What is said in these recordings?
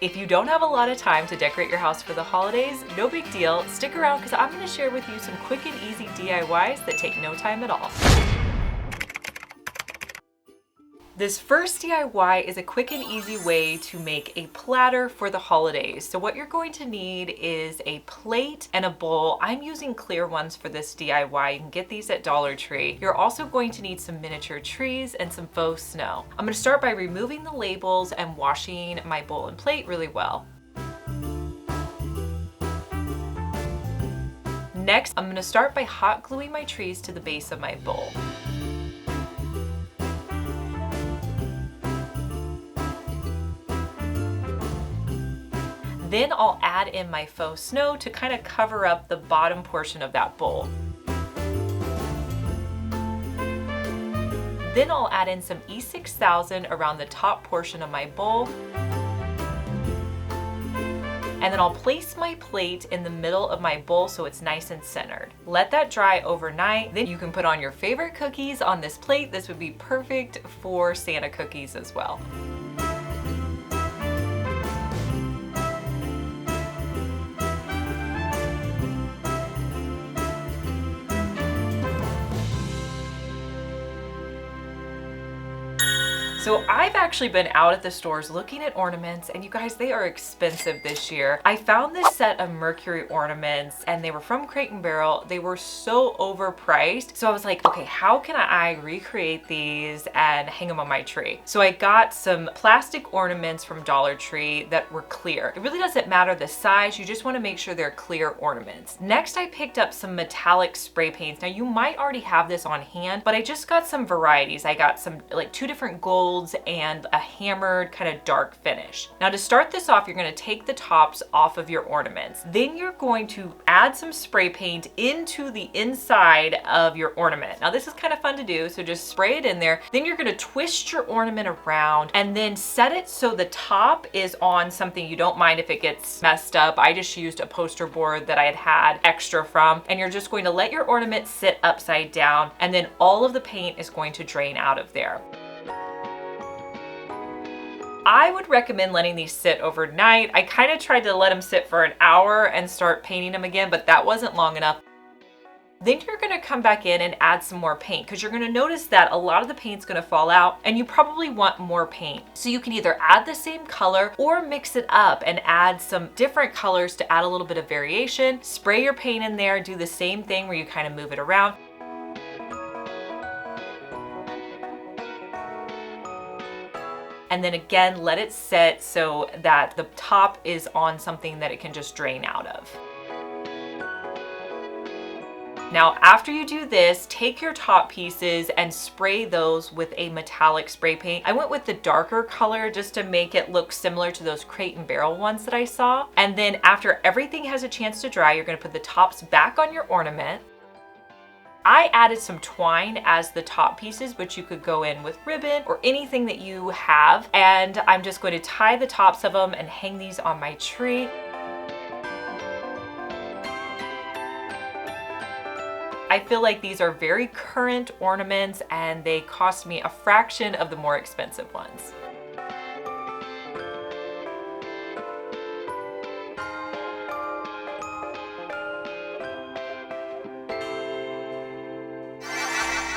If you don't have a lot of time to decorate your house for the holidays, no big deal. Stick around because I'm going to share with you some quick and easy DIYs that take no time at all. This first DIY is a quick and easy way to make a platter for the holidays. So what you're going to need is a plate and a bowl. I'm using clear ones for this DIY. You can get these at Dollar Tree. You're also going to need some miniature trees and some faux snow. I'm going to start by removing the labels and washing my bowl and plate really well. Next, I'm going to start by hot gluing my trees to the base of my bowl. Then I'll add in my faux snow to kind of cover up the bottom portion of that bowl. Then I'll add in some E6000 around the top portion of my bowl. And then I'll place my plate in the middle of my bowl so it's nice and centered. Let that dry overnight. Then you can put on your favorite cookies on this plate. This would be perfect for Santa cookies as well. So I've actually been out at the stores looking at ornaments, and you guys, they are expensive this year. I found this set of Mercury ornaments and they were from Crate and Barrel. They were so overpriced. So I was like, okay, how can I recreate these and hang them on my tree? So I got some plastic ornaments from Dollar Tree that were clear. It really doesn't matter the size, you just want to make sure they're clear ornaments. Next, I picked up some metallic spray paints. Now you might already have this on hand, but I just got some varieties. I got some like 2 different golds and a hammered kind of dark finish. Now to start this off, you're going to take the tops off of your ornaments. Then you're going to add some spray paint into the inside of your ornament. Now this is kind of fun to do, so just spray it in there. Then you're going to twist your ornament around and then set it so the top is on something you don't mind if it gets messed up. I just used a poster board that I had extra from, and you're just going to let your ornament sit upside down, and then all of the paint is going to drain out of there. I would recommend letting these sit overnight. I kind of tried to let them sit for an hour and start painting them again, but that wasn't long enough. Then you're going to come back in and add some more paint because you're going to notice that a lot of the paint's going to fall out and you probably want more paint. So you can either add the same color or mix it up and add some different colors to add a little bit of variation. Spray your paint in there, do the same thing where you kind of move it around. And then again, let it set so that the top is on something that it can just drain out of. Now, after you do this, take your top pieces and spray those with a metallic spray paint. I went with the darker color just to make it look similar to those Crate and Barrel ones that I saw. And then after everything has a chance to dry, you're going to put the tops back on your ornament. I added some twine as the top pieces, but you could go in with ribbon or anything that you have. And I'm just going to tie the tops of them and hang these on my tree. I feel like these are very current ornaments and they cost me a fraction of the more expensive ones.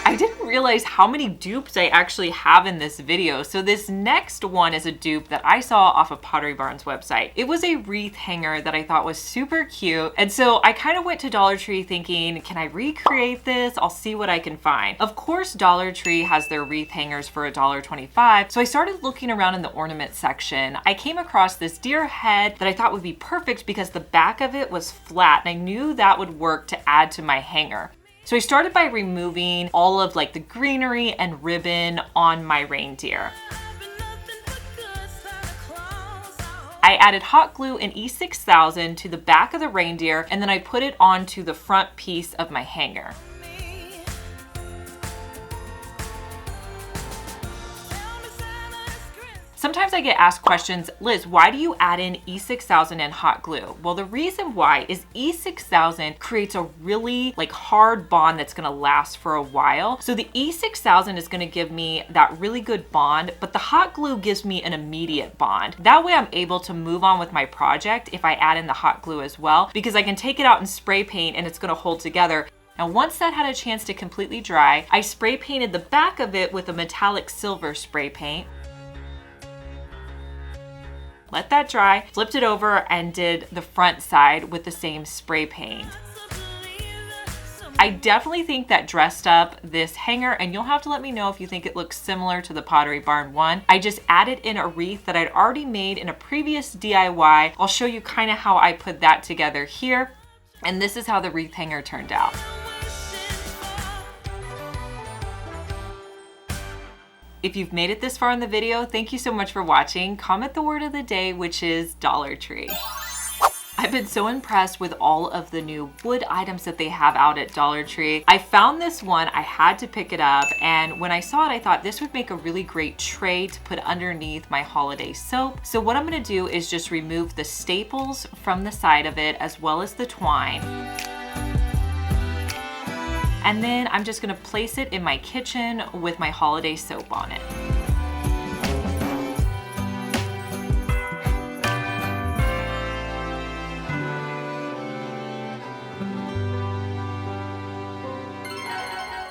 I didn't realize how many dupes I actually have in this video. So this next one is a dupe that I saw off of Pottery Barn's website. It was a wreath hanger that I thought was super cute. And so I kind of went to Dollar Tree thinking, can I recreate this? I'll see what I can find. Of course, Dollar Tree has their wreath hangers for $1.25. So I started looking around in the ornament section. I came across this deer head that I thought would be perfect because the back of it was flat and I knew that would work to add to my hanger. So I started by removing all of like the greenery and ribbon on my reindeer. I added hot glue and E6000 to the back of the reindeer, and then I put it onto the front piece of my hanger. Sometimes I get asked questions, Liz, why do you add in E6000 and hot glue? Well, the reason why is E6000 creates a really hard bond that's gonna last for a while. So the E6000 is gonna give me that really good bond, but the hot glue gives me an immediate bond. That way I'm able to move on with my project if I add in the hot glue as well, because I can take it out and spray paint and it's gonna hold together. Now, once that had a chance to completely dry, I spray painted the back of it with a metallic silver spray paint. Let that dry, flipped it over, and did the front side with the same spray paint. I definitely think that dressed up this hanger, and you'll have to let me know if you think it looks similar to the Pottery Barn one. I just added in a wreath that I'd already made in a previous DIY. I'll show you kind of how I put that together here. And this is how the wreath hanger turned out. If you've made it this far in the video, thank you so much for watching. Comment the word of the day, which is Dollar Tree. I've been so impressed with all of the new wood items that they have out at Dollar Tree. I found this one, I had to pick it up, and when I saw it, I thought this would make a really great tray to put underneath my holiday soap. So what I'm gonna do is just remove the staples from the side of it, as well as the twine. And then I'm just gonna place it in my kitchen with my holiday soap on it.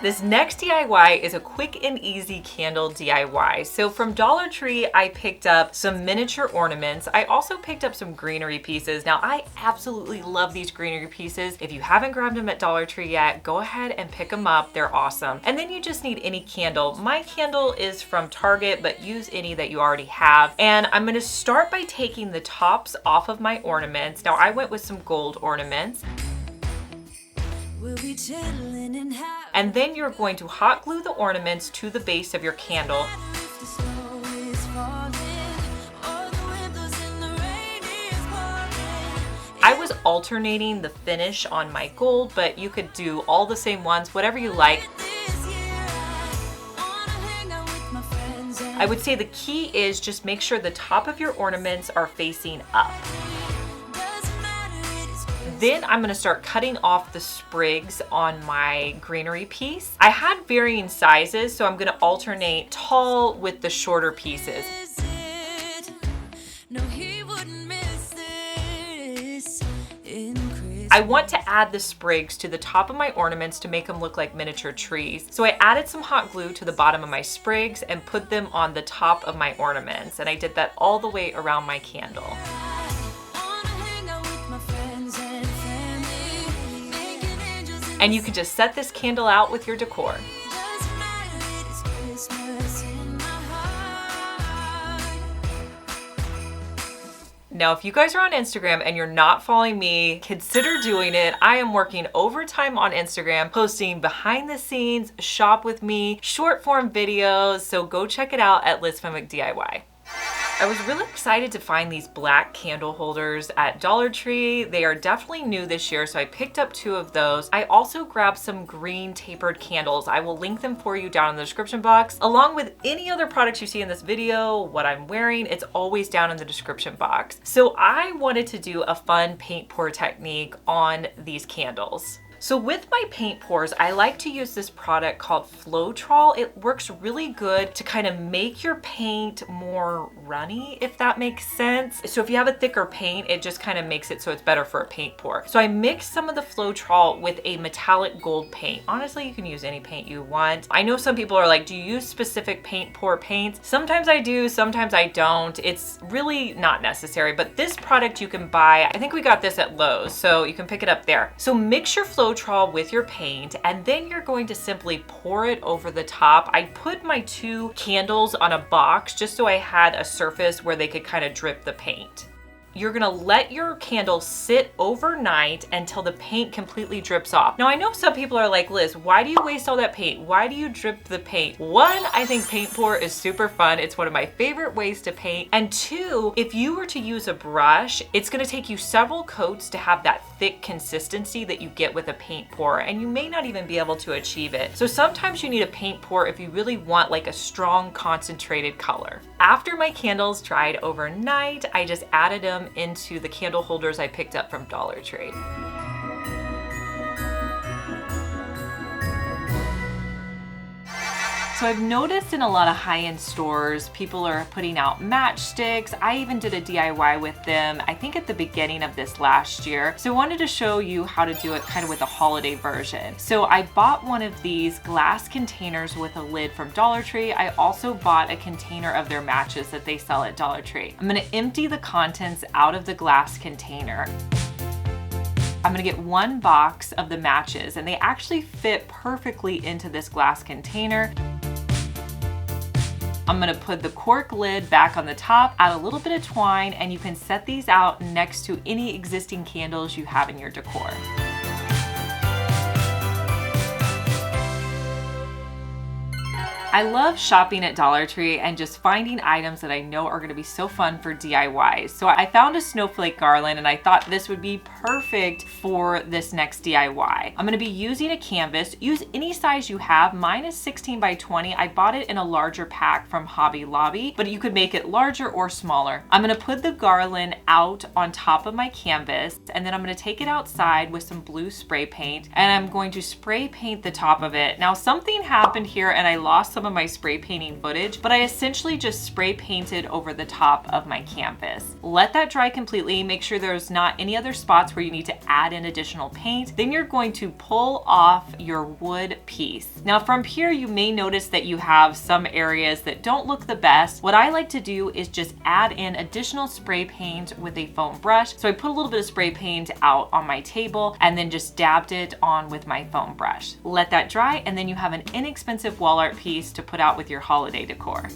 This next DIY is a quick and easy candle DIY. So from Dollar Tree, I picked up some miniature ornaments. I also picked up some greenery pieces. Now, I absolutely love these greenery pieces. If you haven't grabbed them at Dollar Tree yet, go ahead and pick them up. They're awesome. And then you just need any candle. My candle is from Target, but use any that you already have. And I'm gonna start by taking the tops off of my ornaments. Now, I went with some gold ornaments. And then you're going to hot glue the ornaments to the base of your candle. I was alternating the finish on my gold, but you could do all the same ones, whatever you like. I would say the key is just make sure the top of your ornaments are facing up. Then I'm gonna start cutting off the sprigs on my greenery piece. I had varying sizes, so I'm gonna alternate tall with the shorter pieces. I want to add the sprigs to the top of my ornaments to make them look like miniature trees. So I added some hot glue to the bottom of my sprigs and put them on the top of my ornaments. And I did that all the way around my candle. And you can just set this candle out with your decor. Now, if you guys are on Instagram and you're not following me, consider doing it. I am working overtime on Instagram, posting behind the scenes, shop with me, short form videos. So go check it out at Liz Fenwick DIY. I was really excited to find these black candle holders at Dollar Tree. They are definitely new this year, so I picked up 2 of those. I also grabbed some green tapered candles. I will link them for you down in the description box. Along with any other products you see in this video, what I'm wearing, it's always down in the description box. So I wanted to do a fun paint pour technique on these candles. So with my paint pours, I like to use this product called Floetrol. It works really good to kind of make your paint more runny, if that makes sense. So if you have a thicker paint, it just kind of makes it so it's better for a paint pour. So I mixed some of the Floetrol with a metallic gold paint. Honestly, you can use any paint you want. I know some people are like, do you use specific paint pour paints? Sometimes I do, sometimes I don't. It's really not necessary, but this product you can buy. I think we got this at Lowe's, so you can pick it up there. So mix your Floetrol with your paint, and then you're going to simply pour it over the top. I put my 2 candles on a box just so I had a surface where they could kind of drip the paint. you're gonna let your candle sit overnight until the paint completely drips off. Now I know some people are like, Liz, why do you waste all that paint? Why do you drip the paint? One, I think paint pour is super fun. It's one of my favorite ways to paint. And two, if you were to use a brush, it's gonna take you several coats to have that thick consistency that you get with a paint pour, and you may not even be able to achieve it. So sometimes you need a paint pour if you really want like a strong concentrated color. After my candles dried overnight, I just added them into the candle holders I picked up from Dollar Tree. So I've noticed in a lot of high-end stores, people are putting out matchsticks. I even did a DIY with them, I think at the beginning of this last year. So I wanted to show you how to do it kind of with a holiday version. So I bought one of these glass containers with a lid from Dollar Tree. I also bought a container of their matches that they sell at Dollar Tree. I'm gonna empty the contents out of the glass container. I'm gonna get one box of the matches, and they actually fit perfectly into this glass container. I'm gonna put the cork lid back on the top, add a little bit of twine, and you can set these out next to any existing candles you have in your decor. I love shopping at Dollar Tree and just finding items that I know are gonna be so fun for DIYs. So I found a snowflake garland and I thought this would be perfect for this next DIY. I'm gonna be using a canvas. Use any size you have. Mine is 16 by 20. I bought it in a larger pack from Hobby Lobby, but you could make it larger or smaller. I'm gonna put the garland out on top of my canvas, and then I'm gonna take it outside with some blue spray paint, and I'm going to spray paint the top of it. Now something happened here and I lost some of my spray painting footage, but I essentially just spray painted over the top of my canvas. Let that dry completely. Make sure there's not any other spots where you need to add in additional paint. Then you're going to pull off your wood piece. Now from here, you may notice that you have some areas that don't look the best. What I like to do is just add in additional spray paint with a foam brush. So I put a little bit of spray paint out on my table and then just dabbed it on with my foam brush. Let that dry, and then you have an inexpensive wall art piece to put out with your holiday decor.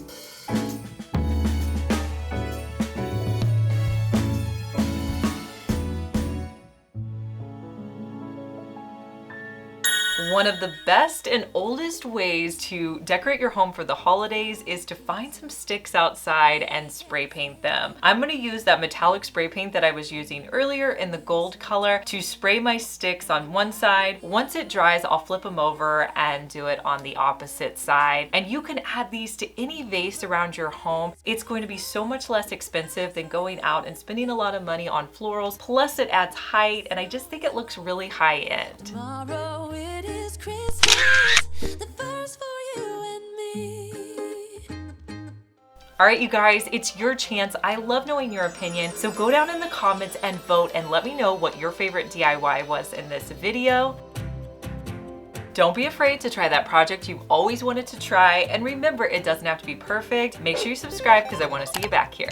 One of the best and oldest ways to decorate your home for the holidays is to find some sticks outside and spray paint them. I'm gonna use that metallic spray paint that I was using earlier in the gold color to spray my sticks on one side. Once it dries, I'll flip them over and do it on the opposite side. And you can add these to any vase around your home. It's going to be so much less expensive than going out and spending a lot of money on florals. Plus it adds height, and I just think it looks really high end. Tomorrow it is Christmas, the first for you and me. All right, you guys, it's your chance. I love knowing your opinion. So go down in the comments and vote and let me know what your favorite DIY was in this video. Don't be afraid to try that project you've always wanted to try. And remember, it doesn't have to be perfect. Make sure you subscribe because I want to see you back here.